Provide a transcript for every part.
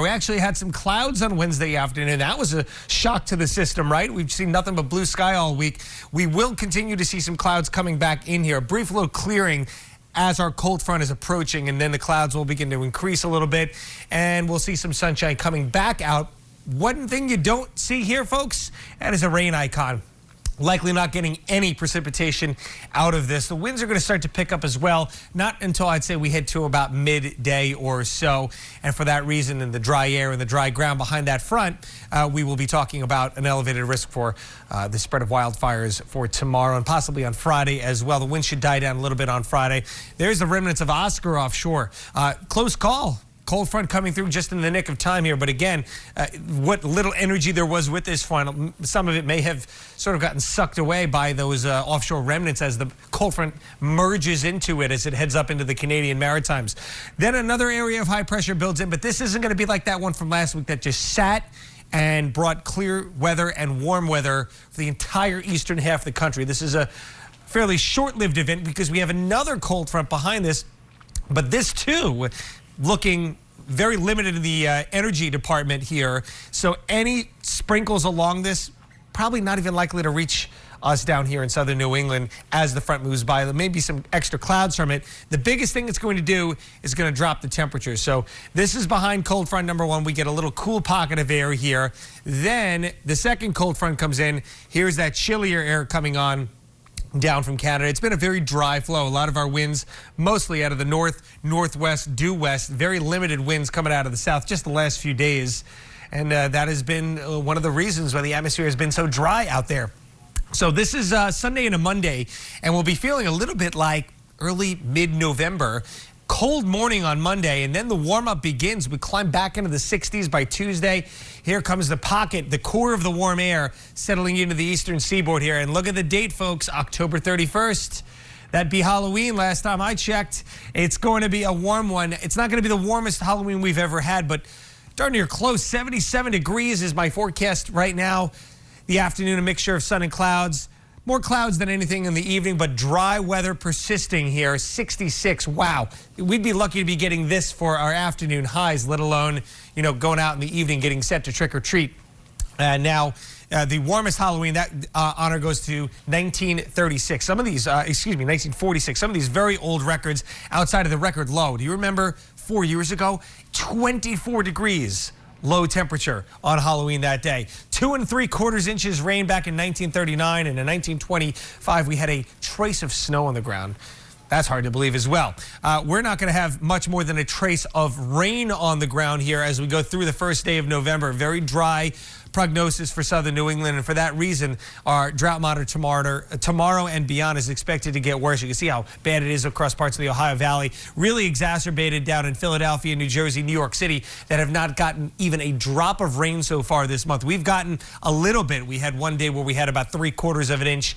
We actually had some clouds on Wednesday afternoon. That was a shock to the system, right? We've seen nothing but blue sky all week. We will continue to see some clouds coming back in here. A brief little clearing as our cold front is approaching, and then the clouds will begin to increase a little bit, and we'll see some sunshine coming back out. One thing you don't see here, folks, that is a rain icon. Likely not getting any precipitation out of this. The winds are going to start to pick up as well, not until I'd say we head to about midday or so. And for that reason, in the dry air and the dry ground behind that front, we will be talking about an elevated risk for the spread of wildfires for tomorrow and possibly on Friday as well. The wind should die down a little bit on Friday. There's the remnants of Oscar offshore. Close call. Cold front coming through just in the nick of time here. But again, what little energy there was with this front, some of it may have sort of gotten sucked away by those offshore remnants as the cold front merges into it as it heads up into the Canadian Maritimes. Then another area of high pressure builds in, but this isn't going to be like that one from last week that just sat and brought clear weather and warm weather for the entire eastern half of the country. This is a fairly short-lived event because we have another cold front behind this, but this too looking very limited in the energy department here. So any sprinkles along this, probably not even likely to reach us down here in southern New England as the front moves by. There may be some extra clouds from it. The biggest thing it's going to do is going to drop the temperature. So this is behind cold front number one. We get a little cool pocket of air here. Then the second cold front comes in. Here's that chillier air coming on down from Canada. It's been a very dry flow. A lot of our winds mostly out of the north, northwest, due west. Very limited winds coming out of the south just the last few days. And that has been one of the reasons why the atmosphere has been so dry out there. So this is Sunday and a Monday, and we'll be feeling a little bit like early mid-November. Cold morning on Monday, and then the warm-up begins. We climb back into the 60s by Tuesday. Here comes the pocket, the core of the warm air settling into the eastern seaboard here. And look at the date, folks, October 31st. That'd be Halloween last time I checked. It's going to be a warm one. It's not going to be the warmest Halloween we've ever had, but darn near close. 77 degrees is my forecast right now. The afternoon, a mixture of sun and clouds. More clouds than anything in the evening, but dry weather persisting here. 66. Wow. We'd be lucky to be getting this for our afternoon highs, let alone, you know, going out in the evening, getting set to trick or treat. Now, the warmest Halloween, that honor goes to 1936. Some of these, 1946. Some of these very old records outside of the record low. Do you remember 4 years ago? 24 degrees. Low temperature on Halloween that day. 2 3/4 inches rain back in 1939, and in 1925 we had a trace of snow on the ground. That's hard to believe as well. We're not going to have much more than a trace of rain on the ground here as we go through the first day of November. Very dry prognosis for southern New England, and for that reason our drought monitor tomorrow and beyond is expected to get worse. You can see how bad it is across parts of the Ohio Valley, really exacerbated down in Philadelphia, New Jersey, New York City, that have not gotten even a drop of rain so far this month. We've gotten a little bit. We had one day where we had about 3/4 of an inch,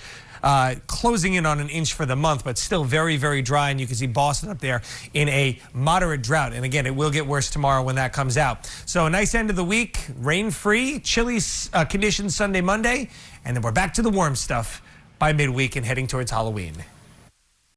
closing in on an inch for the month, but still very, very dry. And you can see Boston up there in a moderate drought. And again, it will get worse tomorrow when that comes out. So a nice end of the week, rain-free, chilly conditions Sunday, Monday, and then we're back to the warm stuff by midweek and heading towards Halloween.